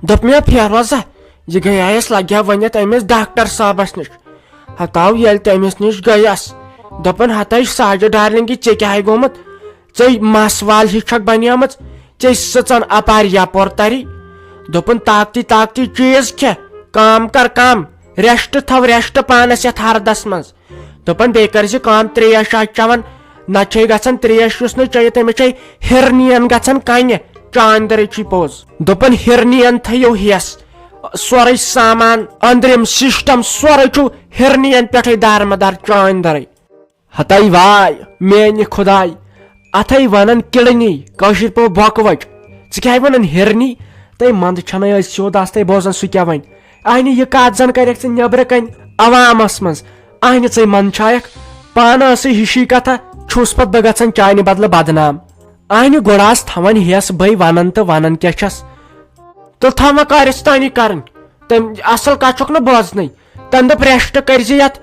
دپ مے پھیروزا یہ گیس لگیا ونت امس ڈاکٹر صاحبس نش ہتاو یل تمس نش گیس دپن ہتا ساجو ڈارلنگ ژے کیا گومت ژے مس وال ہی چھک بنیمت ژے سژن اپار یپور تری دپن طاقتی طاقتی چیز کھے کام کر کام ریسٹ تھو ریسٹ پانس یتھ ہردس مز دپن بیٚیہِ کر زِ کٲم تریش چوان نہ چھے گژھان تریش یُس نہٕ چیٚیہِ تٔمِس چھے ہرنین گژھان کنہِ چاندرے چھی پوز دپن ہرنین تھٲیِو ہیس سورے سامان أنٛدرِم سسٹم سورے چھُ ہرنین پٮ۪ٹھے دارمدار چاندرے ہتاے واے میانہِ خداے اتھے ونان کڈنی کٲشِر پٲٹھۍ بۄکہٕ وچ ژٕ کیٛاہ ونان ہرنی تہٕ منٛدٕ چھنٕے أسۍ سیوٚد آستے بوزان سُہ کیٛاہ وَنہِ اہنہِ یہِ کتھ زن کرکھ ژٕ نیبرٕ کنہِ عوامس منٛز اہنہِ ژے منٛدچھایکھ پانہٕ ٲسٕے ہِشی کتھا چھُس پتہٕ بہٕ گژھان چانہِ بدلہٕ بدنام اہنہِ گۄڈٕ آس تھاوان ہیس بے ونان تہٕ ونان کیٛاہ چھس تہٕ تھاوان کارستانی کرٕنۍ تٔمۍ اصل کتھ چھُکھ نہٕ بوزنٕے تٔمۍ دوٚپ ریسٹ کٔرزِ یتھ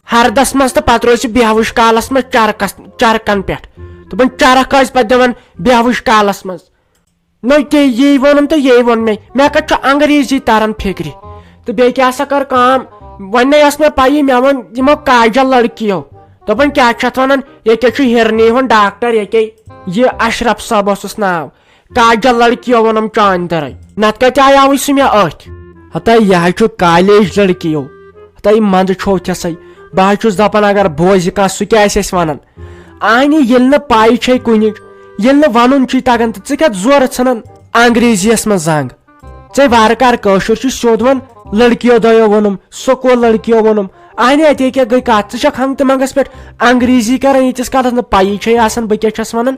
ہردس منٛز تہٕ پتہٕ روزِ بیہوش کالس منٛز چرکن پٮ۪ٹھ دوٚپُن چرکھ ٲسۍ پتہٕ دِوان بیہوش کالس منٛز نٔے تے یی ووٚنُم تہٕ یی ووٚن مےٚ کتہِ چھُ انگریزی تران فکرِ تہٕ بیٚیہِ کیٛاہ سا کٔر کٲم وۄنۍ ٲس مےٚ پیی مےٚ ووٚن یِمو کاجل لڑکیو دوٚپُن کیٛاہ چھِ اتھ ونان ییٚکیٛاہ چھُ ہرنی ہُنٛد ڈاکٹر ییٚکیٛاہ یہ اشرف صٲب اوسُس ناو کاجل لڑکیو ووٚنُم چاندرے نتہٕ کتہِ آیاوٕے سُہ مےٚ أتھۍ ہتا یہ حظ چھُ کالیج لڑکیو ہتا یہِ منٛدٕ چھوتھسے بہٕ حظ چھُس دپان اگر بوزِ کانٛہہ سُہ کیٛاہ آسہِ اسہِ ونان اہنہِ ییٚلہِ نہٕ پاے چھے کُنِچ ییٚلہِ نہٕ ونُن چھُے تگان تہٕ ژٕ کتھ زورٕ ژھٕنان انگریزیس منٛز زنگ ژے وارٕ کار کٲشُر چھُ سیوٚد وۄنۍ لڑکیو دۄیو ووٚنُم سکوٗل لڑکیو ووٚنُم اہنہِ اتے کیٛاہ گٔے کتھ ژٕ چھکھ ہنگ تہٕ منگس پٮ۪ٹھ انگریزی کران ییٖتِس کالس نہٕ پیی چھے آسان بہٕ کیٛاہ چھس ونان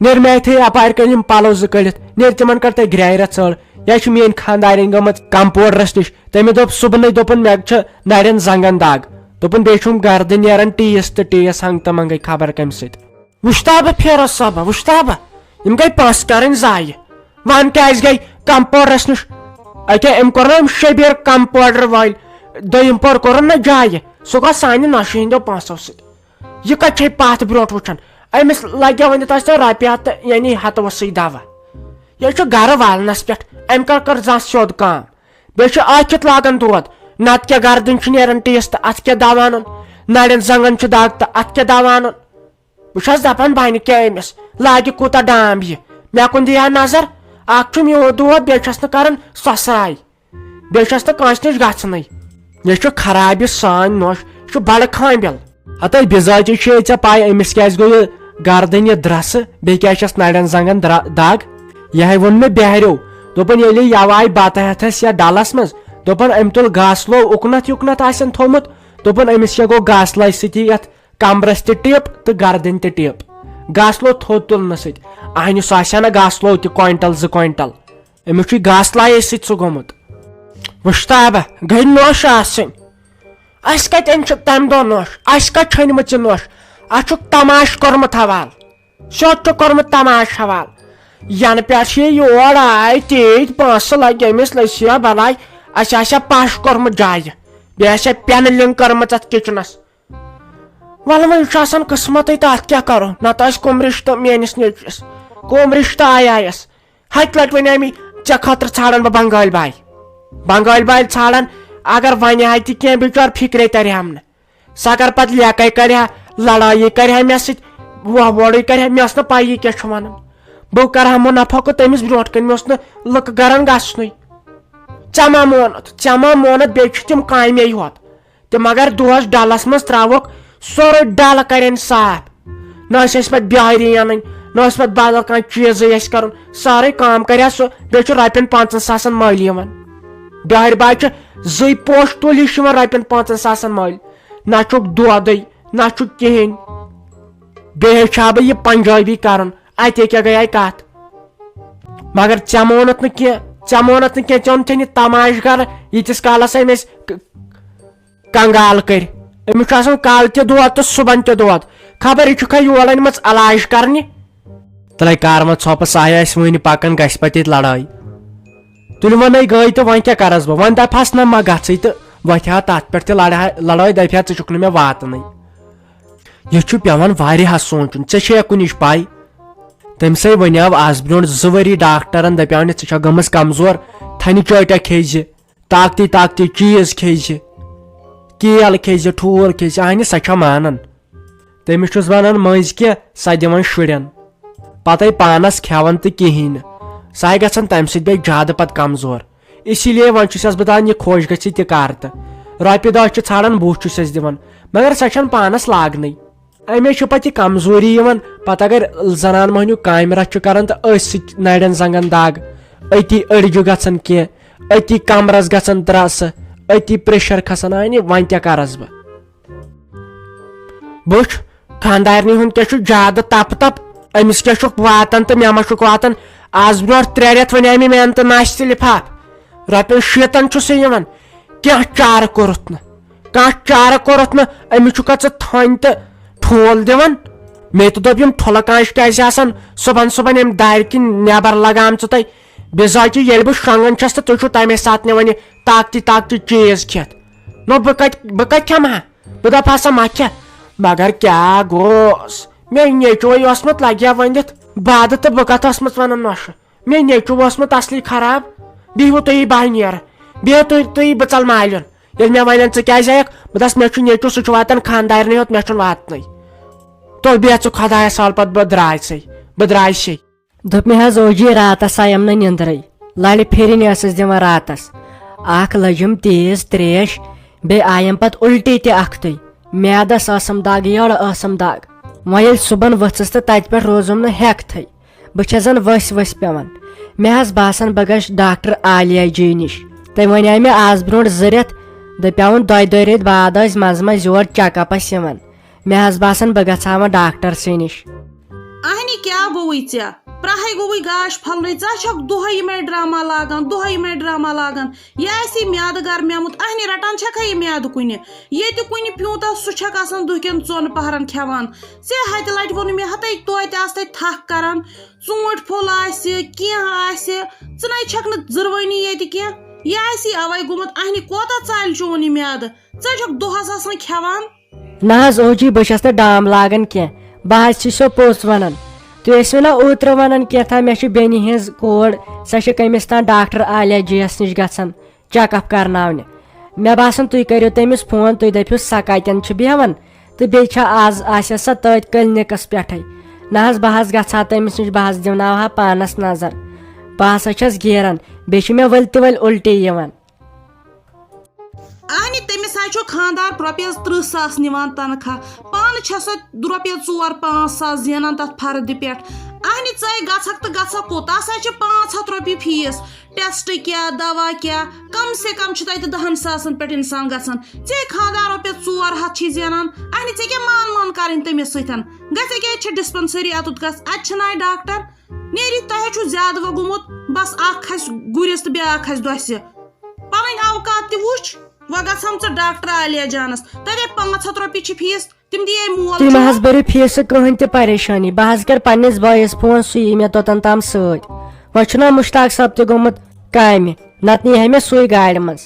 نیر مےٚ اتھے اپارِ کٔنۍ یِم پلو زٕ کٔڑِتھ نیر تِمن کر تہٕ گرٛیرا ژٔر یا چھِ میٲنۍ خانٛدارٮ۪ن گٔمٕژ کمپوڈرس نِش تٔمۍ دوٚپ صبحنٕے دوٚپُن مےٚ چھِ نرٮ۪ن زنگن دگ دوٚپُن بیٚیہِ چھُم گردٕ نیران ٹیٖس تہٕ ٹیٖس ہنگ تہٕ منگے خبر کمہِ سۭتۍ وٕچھتا بہٕ پھیروز صٲبا وٕچھتا بہٕ یِم گٔے پونٛسہٕ کرٕنۍ ضایہِ وۄنۍ کیٛازِ گٔے کمپوڈرس نِش اکیٛاہ أمۍ کوٚر نہ أمۍ شبیٖر کمپوڈر وٲلۍ دوٚیِم پور کوٚرُن نہ جایہِ سُہ گوٚو سانہِ نۄشہِ ہٕنٛدیو پونٛسو سۭتۍ یہِ کتہِ چھے پتھ برونٛٹھ وٕچھان أمِس لگیا ؤنِتھ ٲسۍ تو رۄپیہِ ہتھ تہٕ یعنی ہتوسٕے دوا یہِ چھُ گرٕ والنس پٮ۪ٹھ أمۍ کر زانٛہہ سیوٚد کٲم بیٚیہِ چھُ ٲکھِتھ لاگان دود نتہٕ کیٛاہ گردن چھُ نیران ٹیٖس تہٕ اتھ کیٛاہ دوا انُن نرٮ۪ن زنگن چھُ دگ تہٕ اتھ کیٛاہ دوا انُن بہٕ چھس دپان بنہِ کیٛاہ أمِس لاگہِ کوٗتاہ ڈامب یہِ مےٚ کُن دِیا نظر اکھ چھُ میون دود بیٚیہِ چھس نہٕ کران سۄسراے بیٚیہِ چھس نہٕ کٲنٛسہِ نِش گژھنٕے یہِ چھُ خرابہِ سٲنۍ نوش یہِ چھُ بڑٕ خٲمبِل ہتا بِزٲتی چھے ژےٚ پاے أمِس کیٛازِ گوٚو یہِ گردن یہِ درسہٕ بیٚیہِ کیٛازِ چھس نرٮ۪ن زنگن دگ یِہے ووٚن مےٚ بہریو دوٚپُن ییٚلہِ یوایہِ بتہٕ ہٮ۪تھس یا ڈلس منٛز دوٚپُن أمۍ تُل گاسہٕ لوو اُکنتھ یُکنتھ آسن تھوٚومُت دوٚپُن أمِس کیٛاہ گوٚو گاسہٕ لایہِ سۭتی یتھ کمبرس تہِ ٹِپ تہٕ گردن تہِ ٹِپ گاسہٕ لوو تھوٚد تُلنہٕ سۭتۍ اہنہِ سُہ آسہِ ہا نہ گاسہٕ لوو تہِ کوینٹل 2 کوینٹل أمِس چھُے گاسہٕ لایے سۭتۍ سُہ گوٚمُت وٕچھتا بہٕ گٔے نوش آسٕنۍ اسہِ کتہِ أمۍ چھُ تمہِ دۄہ نوش اسہِ کتہِ چھٔنمٕژ یہِ نوش اتھ چھُکھ تماش کوٚرمُت حوال سیوٚد چھُکھ کوٚرمُت تماش حوال ینہٕ پٮ۪ٹھ یہِ یور آے تیٖتۍ پونٛسہٕ لگہِ أمِس لٔسیا بلاے اسہِ آسہِ ہا پش کوٚرمُت جایہِ بیٚیہِ آسہِ ہا پینلنگ کٔرمٕژ اتھ کچنس ولہٕ وۄنۍ چھُ آسان قٕسمتٕے تہٕ اتھ کیٛاہ کرو نتہٕ ٲسۍ کُم رشتہٕ میٲنِس نیٚچوِس کُم رشتہٕ آیس ہتہِ لٹہِ ونے مےٚ ژےٚ خٲطرٕ ژھانڈان بہٕ بنگٲلۍ باے ژھانڈان اگر ونہِ ہا تہِ کینٛہہ بِچور فکرے ترہم نہٕ سۄ اگر پتہٕ لیکے کرِہا لڑٲیی کرِہا مےٚ سۭتۍ وۄڑٕے کرِہا مےٚ ٲس نہٕ پیی کیٛاہ چھُ ونان بہٕ کرہا مُنافع تٔمِس برونٛٹھ کٔنۍ مےٚ اوس نہٕ لُکہٕ گرن گژھنُے ژےٚ ما مونُتھ بیٚیہِ چھِ تِم کامے یوت تِم اگر دۄہس ڈلس منٛز تراوکھ سورُے ڈل کرن صاف نہ ٲسۍ اَسہِ پتہٕ بیٛارِ انٕنۍ نہ اوس پتہٕ بدل کانٛہہ چیٖزٕے اَسہِ کرُن سٲرٕے کٲم کرِ ہا سُہ بیٚیہِ چھُ رۄپین 5,000 مٔلۍ یِوان بیٛارِ باے چھِ 2 پوش تُلۍ چھُ یِوان رۄپین 5,000 مٔلۍ نہ چھُکھ دودٕے نہ چھُکھ کہیٖنۍ بیٚیہِ ہیٚچھا بہٕ یہِ پنجٲبی کرُن اتے کیٛاہ گٔیے کتھ مگر ژےٚ مونُتھ نہٕ کینٛہہ ژےٚ اوٚنتھن یہِ تماش گرٕ ییٖتِس کالس أمۍ أسۍ کنگال کٔرۍ أمِس چھُ آسان کالہٕ تہِ دود تہٕ صبحن تہِ دود خبر یہِ چھُکھا یور أنمٕژ علاج کرنہِ تلے کار وۄنۍ ژھۄپہٕ سایہِ آسہِ وٕنہِ پکان گژھِ پتہٕ ییٚتہِ لڑٲے تُلہِ وۄنۍ گٔے تہٕ وۄنۍ کیٛاہ کرس بہٕ وۄنۍ دپہس نہ ما گژھٕے تہٕ وۄتھِ ہا تتھ پٮ۪ٹھ تہِ لڑٲے دپہِ ہا ژٕ چھُکھ نہٕ مےٚ واتنٕے یہِ چھُ پیوان واریاہس سونٛچُن ژےٚ چھے کُنِچ پاے تٔمۍ سٕے ونیو آز برونٛٹھ 2 ؤری ڈاکٹرن دپیاو نہٕ ژٕ چھکھ گٔمٕژ کمزور تھنہِ چٲٹیا کھیٚیہِ طاقتی طاقتی چیٖز کھیٚیہِ کیل کھیٚیہِ ٹھوٗل کھیٚیہِ اہنہِ سۄ چھےٚ مانان تٔمِس چھُس ونان مٔنٛزۍ کہِ سۄ دِوان شُرٮ۪ن پتہٕ پانس کھٮ۪وان تہٕ کہیٖنۍ نہٕ سۄ گژھان تمہِ سۭتۍ بیٚیہِ زیادٕ پتہٕ کمزور اسی لیے وۄنۍ چھُسس بہٕ دپان یہِ خۄش گژھِ تہِ کر تہٕ رۄپیہِ دہ چھِ ژھانڈان بہٕ چھُسس دِوان مگر سۄ چھنہٕ پانس لاگنٕے امے چھُ پتہٕ یہِ کمزوری یِوان پتہٕ اگر زنان مہنیوٗ کامہِ رژھ چھُ کران تہٕ أتھۍ سۭتۍ نرٮ۪ن زنگن دگ أتی أڑجہِ گژھان کینٛہہ أتی کمرس گژھان ترٛسہٕ أتی پریشر کھسان آنہِ وۄنۍ کیٛاہ کرس بہٕ خانٛدارنہِ ہُنٛد کیٛاہ چھُ زیادٕ تپ تپ أمِس کیٛاہ چھُکھ واتان تہٕ مےٚ ما چھُکھ واتان آز برونٛٹھ 3 رٮ۪تھ ونے مےٚ محنتہٕ ناشہِ تہٕ لفاف رۄپین 6 چھُ سُہ یِوان کینٛہہ چارٕ کوٚرُتھ نہٕ کانٛہہ چارٕ کوٚرُتھ نہٕ أمِس چھُکھا ژٕ تھٔنۍ تہٕ ٹھوٗل دِوان مےٚ تہِ دوٚپ یِم ٹھُلہٕ کانٛچہِ کیٛازِ آسان صُبحن یِم دارِ کِنۍ نٮ۪بر لگامژٕ تۄہہِ بِزاچہِ ییٚلہِ بہٕ شۄنٛگان چھس تہٕ تُہۍ چھِو تمے ساتہٕ نِوان یہِ طاقتی طاقتی چیٖز کھٮ۪تھ نو بہٕ کتہِ کھٮ۪مہٕ ہا بہٕ دپ ہسا ما کھٮ۪ہ مگر کیٛاہ گوٚس مےٚ نیٚچوے اوسمُت لگیا ؤنِتھ بادٕ تہٕ بہٕ کتھ ٲسمٕژ ونان نۄشہِ مےٚ نیٚچوٗ اوسمُت اصلی خراب بِہِو تُہی باہ نیرٕ بیٚیہِ تُہۍ بہٕ ژل مالٮ۪ن ییٚلہِ مےٚ ونان ژٕ کیٛازِ آیکھ بہٕ دپس مےٚ چھُ نیٚچوٗ سُہ چھُ واتان خانٛدارنٕے یوت مےٚ چھُنہٕ واتنٕے تُل بیٚہہ ژٕ خۄدایس حوال پتہٕ بہٕ درٛاے دوٚپ مےٚ حظ اوجی راتس آیم نہٕ نِندرٕے لڑِ پھِرِنۍ ٲسٕس دِوان راتس اکھ لٔجِم تیز تریش بیٚیہِ آیم پتہٕ اُلٹی تہِ اکھتُے میادس ٲسم دگ یٔڑ ٲسم دگ وۄنۍ ییٚلہِ صُبحن ؤژھٕس تہٕ تتہِ پٮ۪ٹھ روزُم نہٕ ہٮ۪کتھٕے بہٕ چھس زن ؤسۍ پٮ۪وان مےٚ حظ باسان بہٕ گژھٕ ڈاکٹر عالیہ جی نِش تٔمۍ ونے مےٚ آز برونٛٹھ 2 رٮ۪تھ دپیاوُن 2 رٮ۪تھ بعد ٲسۍ منٛزٕ یور چیک اپس یِوان مےٚ حظ باسان بہٕ گژھٕ ہا وۄنۍ ڈاکٹرسٕے نِش اہنی کیٛاہ گوٚوُے ژےٚ پرٛاہے گوٚوُے گاش پھلنٕے ژٕ چھکھ دۄہے یِمے ڈراما لاگان یہِ آسی میادٕ گرمیومُت اہنی رٹان چھکھا یہِ میادٕ کُنہِ ییٚتہِ کُنہِ پیوٗنٛتاہ سُہ چھکھ آسان دُہکٮ۪ن 2 پہرن کھٮ۪وان ژےٚ ہتہِ لٹہِ ووٚن مےٚ ہتے توتہِ آس تتہِ تھکھ کران ژوٗنٛٹھۍ پھوٚل آسہِ کینٛہہ آسہِ ژٕ نَے چھکھ نہٕ زٕروٲنی ییٚتہِ کینٛہہ یہِ آسی اوے گوٚمُت اہنی کوتاہ ژالہِ چون یہِ میادٕ ژٕ چھکھ دۄہس آسان کھٮ۪وان نہ حظ اوجی بہٕ چھس نہٕ ڈام لاگان کینٛہہ بہٕ حظ چھُسو پوٚز ونان تُہۍ ٲسوٕ نا اوترٕ ونان کینٛژھا مےٚ چھِ بیٚنہِ ہٕنٛز کوٗر سۄ چھِ کٔمِس تام ڈاکٹر عالیہ جی یس نِش گژھان چیک اپ کرناونہِ مےٚ باسان تُہۍ کٔرِو تٔمِس فون تُہۍ دٔپِو سۄ کتٮ۪ن چھِ بیٚہوان تہٕ بیٚیہِ چھا آز آسہِ سۄ تٔتھۍ کلنِکس پٮ۪ٹھے نہ حظ بہٕ حظ گژھٕ ہا تٔمِس نِش بہٕ حظ دِوناو ہا پانس نظر بہٕ ہسا چھس گیران بیٚیہِ چھِ مےٚ ؤلۍ تہِ ؤلۍ اُلٹی یِوان اہنی تٔمِس حظ چھُ خانٛدار رۄپیس 30,000 نِوان تنخواہ پانہٕ چھےٚ سۄ رۄپیس 4-5 ساس زینان تتھ فردِ پٮ۪ٹھ اہنی ژے گژھکھ تہٕ گژھکھ کوٚت تس حظ چھِ 500 رۄپیہِ فیٖس ٹیسٹ کیٛاہ دوا کیٛاہ کم سے کم چھُ تتہِ 10 ساسن پٮ۪ٹھ انسان گژھان ژےٚ خانٛدار رۄپیس 400 چھی زینان اہنی ژےٚ کیٛاہ مان کرٕنۍ تٔمِس سۭتۍ گژھے کیٛازِ چھِ ڈسپنسری اتُت گژھ اتہِ چھِنہٕ ڈاکٹر نیٖرِتھ تۄہہِ چھُ زیادٕ وۄنۍ گوٚمُت بس اکھ کھسہِ گُرِس تہٕ بیاکھ کھسہِ دۄسہِ پنٕنۍ اوقات تہِ وٕچھ وۄنۍ گژھم ژٕ ڈاکٹر عالیہ جانس تتے 500 رۄپیہِ چھِ فیٖس تِم دِیے مول تُہۍ مہ حظ بٔرِو فیٖسہٕ کٕہٕنۍ تہِ پریشٲنی بہٕ حظ کرٕ پننِس بٲیِس فون سُہ یی مےٚ توٚتن تام سۭتۍ وۄنۍ چھُنہ مُشتاق صٲب تہِ گوٚمُت کامہِ نتہٕ نیٖہا مےٚ سُے گاڑِ منٛز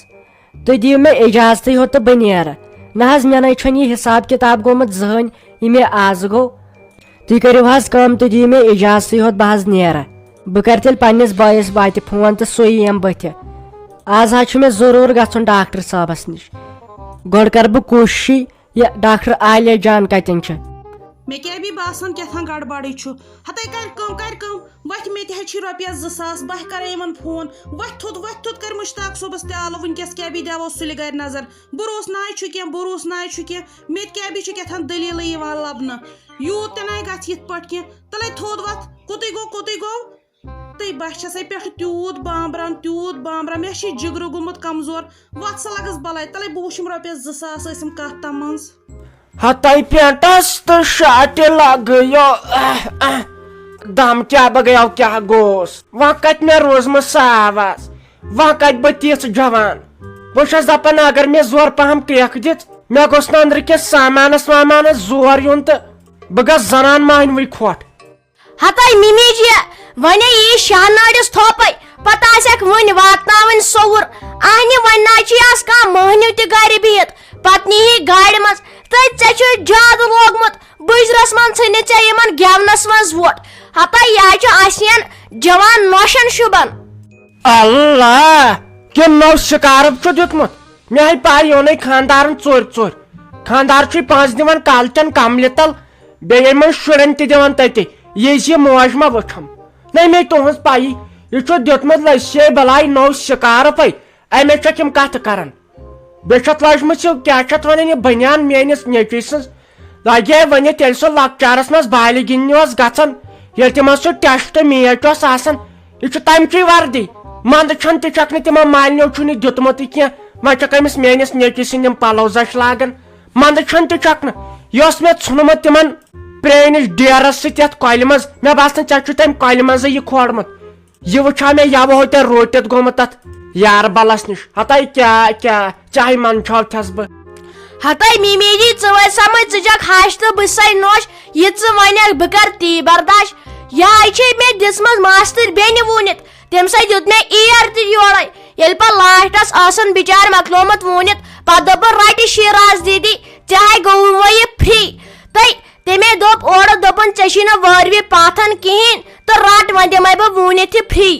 تُہۍ دِیِو مےٚ اجازتٕے ہوت تہٕ بہٕ نیرٕ نہ حظ مےٚ نَے چھُنہٕ یہِ حساب کِتاب گوٚمُت زٕہٕنۍ یہِ مےٚ آز گوٚو تُہۍ کٔرِو حظ کٲم تُہۍ دِیِو مےٚ اجازتٕے ہوت بہٕ حظ نیرٕ بہٕ کرٕ تیٚلہِ پننِس بٲیِس واتہِ فون تہٕ سُے یِم بٕتھِ آز حظ چھُ مےٚ ضروٗر گژھُن ڈاکٹر صٲبس نِش گۄڈٕ کرٕ بہٕ کوٗشِشٕے یہِ ڈاکٹر عالیہ جان کتٮ۪ن چھِ مےٚ کیٛاہ بی باسان کیٛاہ گڑبڑٕے چھُ ہتے کر کٲم وتھِ مےٚ تہِ حظ چھِ رۄپیس 2,000 بہٕ کرے یِمن فون وتھِ تھوٚد کر مُشتاق صٲبس تہِ آلہٕ وٕنکیٚس کیٛاہ بی دِوو سُلہِ گرِ نظر بروسہٕ ناے چھُ کینٛہہ مےٚ تہِ کیٛاہ بی چھُ کیٛاہ دٔلیٖلٕے یِوان لبنہٕ یوٗت تہِ نَے گژھِ یِتھ پٲٹھۍ کینٛہہ تلے تھوٚد وتھ کوٚتُے گوٚو تہٕ بہٕ چھسے پٮ۪ٹھٕ تیوٗت بامبران مےٚ چھِ جگرٕ گوٚمُت کمزور وتھ سا لگس بلاے تلے بہٕ وٕچھم رۄپیس 2,000 ٲسِم کتھ تام منٛز ہتائی پینٹس تہٕ شاٹہِ لگٲیو دم کیٛاہ بہٕ گٔیو کیٛاہ گوس وۄنۍ کتہِ مےٚ روٗزمٕژ سۄ آواز وۄنۍ کتہِ بہٕ تِژھ جوان بہٕ چھس دپان اگر مےٚ زورٕ پہم کرٛیکھ دِژ مےٚ گوٚژھ نہٕ أنٛدرٕ کِس سامانس وامانس زور یُن تہٕ بہٕ گژھٕ زنان مہنوٕے کھۄٹھ ہتائی ممی جی ونے یی شاہناڑس تھوپے پتہٕ آسیکھ وٕنۍ واتناوٕنۍ سوٚوُر اہنہِ وۄنۍ نہ چھِ آز کانٛہہ مہنیوٗ تہِ گرِ بِہِتھ پتہٕ نیٖہی گاڑِ منٛز تہٕ ژےٚ چھُے زیادٕ لوگمُت بٕجرس منٛز ژھٕنِتھ ژےٚ یِمن گٮ۪ونس منٛز ووٹ ہتائی یہِ حظ چھُ آسین جوان نوشن شُبن اللہ کم نو شکارب دیتمت مے پائی یونے خاندارن ژور ژور خاندار 5 دِوان کالچن کملہِ تل بیٚیہِ یِمن شُرٮ۪ن تہِ دِوان تتہِ یہِ موج ما وٕچھم نہ مے تُہنٛز پایی یہ دیتمت لسے بلاے نو شکارپ امے چھک یم کتھ کران بیٚیہِ چھتھ لجمٕژ کیٛاہ چھتھ ونان یہِ بنیان میٲنِس نیٚچوۍ سٕنٛز لگے ؤنِتھ ییٚلہِ سُہ لۄکچارس منٛز بالہِ گِنٛدنہِ اوس گژھان ییٚلہِ تِمن سُہ ٹیسٹ میچ اوس آسان یہِ چھُ تمچی وردی منٛدٕ چھن تہِ چھکھ نہٕ تِمو مالنیو چھُنہٕ یہِ دیُتمُتٕے کینٛہہ وۄنۍ چھکھ أمِس میٲنِس نیٚچوۍ سٕنٛدۍ یِم پلو زچھ لاگان منٛدٕ چھن تہِ چھکھ نہٕ یہِ اوس مےٚ ژھُنمُت تِمن پرٲنِس ڈیرس سۭتۍ یتھ کۄلہِ منٛز مےٚ باسان ژےٚ چھُ تمہِ کۄلہِ منٛزٕے یہِ کھولمُت یہ وچھا مے یا وہ تے روٹت گومت تت یار بلس نش ہتائی کیا چاہے من چھو تھس بہ ہتائی میمی جی ژٕ سمجھ ژٕ چھکھ ہش تہٕ بہٕ چھسے نوش یہ ژٕ ونکھ بہٕ کر تی برداشت یہ چھے مے دِژمٕژ ماستٕر بیٚنہِ ووٗنِتھ تٔمۍ سۭتۍ دیُت مےٚ ایٖر تہِ یورے ییٚلہِ پتہٕ لاسٹس آسان بِچارِ مۄکلومُت ووٗنِتھ پتہٕ دوٚپُن رٹہِ شیراز دیدی ژےٚ گوٚو وۄنۍ یہِ فری تمے دوٚپ اورٕ دوٚپُن ژےٚ چھی نہٕ وٲروِ پاتھن کِہیٖنۍ تہٕ رٹ وۄنۍ دِمے بہٕ ووٗنِتھ یہِ فری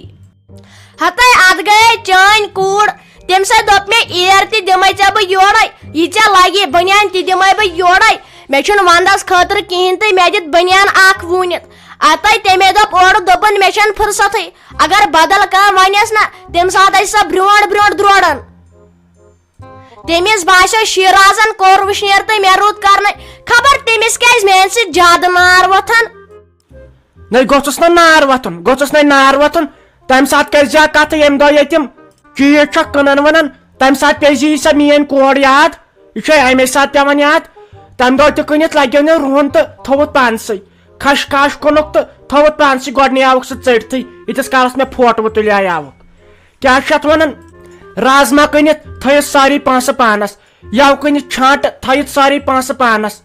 ہتاے اتھ گٔیے چٲنۍ کوٗر تمہِ سۭتۍ دوٚپ مےٚ ایٖر تہِ دِمے ژےٚ بہٕ یورے یہِ ژےٚ لگہِ بنیان تہِ دِمے بہٕ یورے مےٚ چھُنہٕ ونٛدس خٲطرٕ کِہیٖنۍ تہٕ مےٚ دِتھ بنیان اکھ ووٗنِتھ اتاے تمے دوٚپ اورٕ دوٚپُن مےٚ چھنہٕ فرصتھٕے اگر بدل کانٛہہ ونیس نا تمہِ ساتہٕ آسہِ سۄ برونٛٹھ برونٛٹھ دروران تٔمِس باسیو شیرازن کوٚر وٕشنیر تہٕ مےٚ روٗد کرنٕے خبر تٔمِس کیازِ میانہِ سۭتۍ زیادٕ نار وۄتھان نہ گوٚژھُس نہ نار وۄتھُن گوٚژھُس نہ نار وۄتھُن تمہِ ساتہٕ کٔرزِ کتھ ییٚمہِ دۄہ ییٚتہِ یِم چیٖز چھکھ کٕنان ونان تمہِ ساتہٕ پیزِ سۄ میٲنۍ کور یاد یہ چھے امے ساتہٕ پیوان یاد تمہِ دۄہ تہِ کٕنِتھ لگیو نہٕ رُہن تہٕ تھووُتھ پانسٕے کھش کھش کُنُکھ تہٕ تھووُتھ پانسٕے گۄڈنی آوُکھ سُہ ژٔٹتھٕے ییٖتِس کالس مےٚ فوٹوٕ تُلے آوُکھ کیٛاہ چھِ اتھ ونان رازما کٕنِتھ تھٲیِتھ ساری پونٛسہٕ پانس یو کٕنِتھ چھانٹہٕ تھٲیِتھ ساری پونٛسہٕ پانس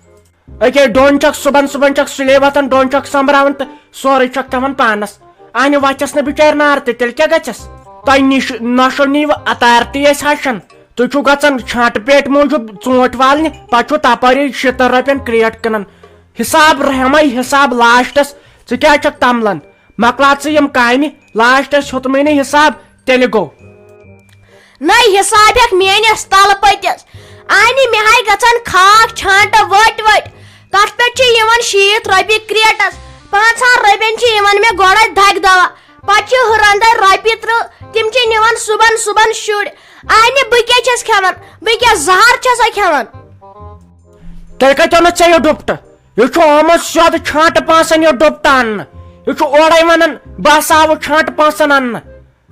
أکے ڈوٚن چھکھ صُبحن چھکھ سُلے وتھان ڈوٚن چھکھ سۄمبراوان تہٕ سورُے چھکھ تھاوان پانس انہِ وتھٮ۪س نہٕ بِچارِ نار تہِ تیٚلہِ کیٛاہ گژھٮ۪س تۄہہِ نۄشو نیٖوٕ اتارتٕے ٲسۍ ہشن تُہۍ چھِو گژھان چھانٹہٕ پیٹہِ موٗجوٗب ژوٗنٛٹھۍ والنہِ پتہٕ چھُو تپٲری 70 رۄپین کریٹ کٕنان حساب رحمے حساب لاسٹس ژٕ کیٛاہ چھکھ تملان مۄکلا ژٕ یِم کامہِ لاسٹس ہیوٚتمٕے نہٕ حساب تیٚلہِ گوٚو نہ حساب ہیٚکھ میٲنِس تلہٕ پٔتِس انہِ مےٚ ہاے گژھان کھاکھ چھانٹہٕ ؤٹۍ تتھ پٮ۪ٹھ چھِ یِوان 60 رۄپیہِ کریٹس 500 رۄپین چھِ یِوان مےٚ گۄڈے دگہِ دوا پتہٕ چھِ ہُرندے رۄپیہِ 30 تِم چھِ نِوان صُبحن شُرۍ انہِ بہٕ کیٛاہ چھس کھٮ۪وان بہٕ کیٛاہ زہر چھسا کھٮ۪وان تیٚلہِ کتہِ اوٚنُتھ ژےٚ یہِ ڈُپٹہٕ یہِ چھُ آمُت سیوٚد چھانٹہٕ پونٛسن یہِ ڈُپٹہٕ اننہٕ یہِ چھُ اورے ونان بہٕ ہسا آوُس چھانٹہٕ پونٛسن اننہٕ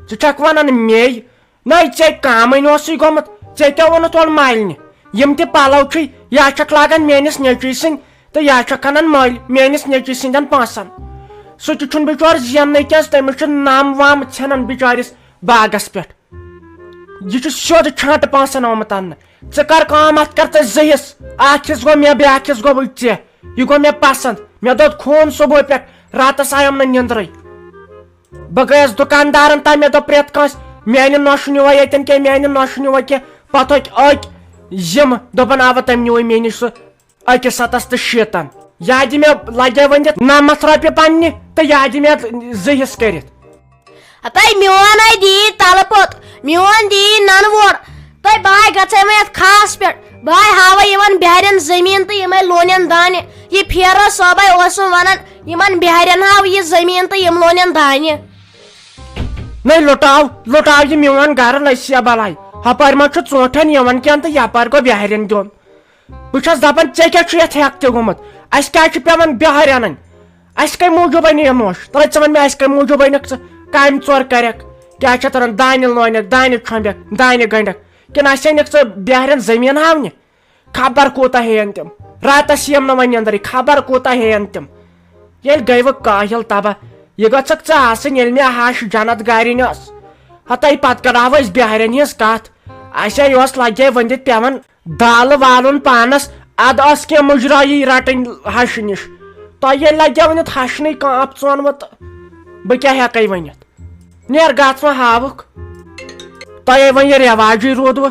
ژٕ چھکھ ونان مے نہ ژےٚ کامٕے اوسُے گوٚمُت ژےٚ کیٛاہ ووٚنُتھ اورٕ مالنہِ یِم تہِ پلو چھُے یا چھکھ لاگان میٲنِس نیٚچوۍ سٕنٛدۍ تہٕ یا چھکھ انان مٔلۍ میٲنِس نیٚچوۍ سٕنٛدٮ۪ن پونٛسن سُہ تہِ چھُنہٕ بِچور زیننٕے کینٛہہ تٔمِس چھُ نم وم ژھٮ۪نان بِچٲرِس باغس پٮ۪ٹھ یہ چھُ سیوٚد چھانٹہٕ پونٛسن آمُت اننہٕ ژٕ کر کٲم اتھ کر ژٕ 2 حصہٕ اکھ حصہٕ گوٚو مےٚ بیاکھ حصہٕ گوٚو ژےٚ یہِ گوٚو مےٚ پسنٛد مےٚ دوٚد خوٗن صبحٲے پٮ۪ٹھ راتس آیم نہٕ نِندرٕے بہٕ گٔیس دُکاندارن تام مےٚ دوٚپ پرٮ۪تھ کٲنٛسہِ میانہِ نۄشہِ نیوٗوا ییٚتٮ۪ن کینٛہہ میانہِ نۄشہِ نیوٗوا کینٛہہ پتہٕ أکۍ یِم دوٚپن اوا تٔمۍ نیوٗوٕے مےٚ نِش سُہ 100 تہٕ 60 یا دِ مےٚ لگے وۄنۍ دِتھ 90 رۄپیہِ پننہِ تہٕ یا دِ مےٚ 2 حصہٕ کٔرِتھ ہتاے میون ہے دی تلہٕ پوٚت میون دی ننہٕ وور تۄہہِ بہٕ گژھے وۄنۍ اتھ خاص پٮ۪ٹھ بہٕ ہاوے یِمن بِہارٮ۪ن زٔمیٖن تہٕ یِمے لونٮ۪ن دانہِ یہِ پھیرو صٲبے اوسُم ونان یِمن بِہارٮ۪ن ہاو یہِ زٔمیٖن تہٕ یِم لونٮ۪ن دانہِ نہ لُٹاو یہِ میون گرٕ لسیا بلاے ہپٲرۍ ما چھُ ژوٗنٛٹھٮ۪ن یِوان کینٛہہ تہٕ یپٲرۍ گوٚو بِہارٮ۪ن دیُن بہٕ چھس دپان ژےٚ کیٛاہ چھُ یتھ ہٮ۪کھ تہِ گوٚمُت اسہِ کیٛازِ چھُ پیوان بِہٲرۍ انٕنۍ اسہِ کمہِ موٗجوٗب أنۍ یہِ نوش تۄہہِ ژٕ ون مےٚ اسہِ کمہِ موٗجوٗب أنِکھ ژٕ کامہِ ژور کرکھ کیٛاہ چھِ اتھ ونان دانہِ لونکھ دانہِ چھۄمبکھ دانہِ گنڈکھ کِنہٕ اسہِ أنِکھ ژٕ بِہارٮ۪ن زٔمیٖن ہاونہِ خبر کوٗتاہ ہیٚین تِم راتس یِم نہٕ وۄنۍ نِندرٕے خبر کوٗتاہ ہیٚین تِم ییٚلہِ گٔے وۄنۍ کٲہِل تباہ یہِ گٔژھکھ ژٕ آسٕنۍ ییٚلہِ مےٚ ہش جنت گارِنۍ ٲس ہتاے پتہٕ کراوو أسۍ بِہارٮ۪ن ہِنٛز کتھ اسے یۄس لگے ؤنِتھ پیوان دالہٕ والُن پانس اد ٲس کینٛہہ مُجرٲیی رٹٕنۍ ہشہِ نِش تۄہہِ ییٚلہِ لگیو ؤنِتھ ہشنٕے کانٛپ ژونوٕ تہٕ بہٕ کیٛاہ ہٮ۪کے ؤنِتھ نیر گژھ وۄنۍ ہاوُکھ تۄہے وۄنۍ یہِ رٮ۪واجٕے روٗدوٕ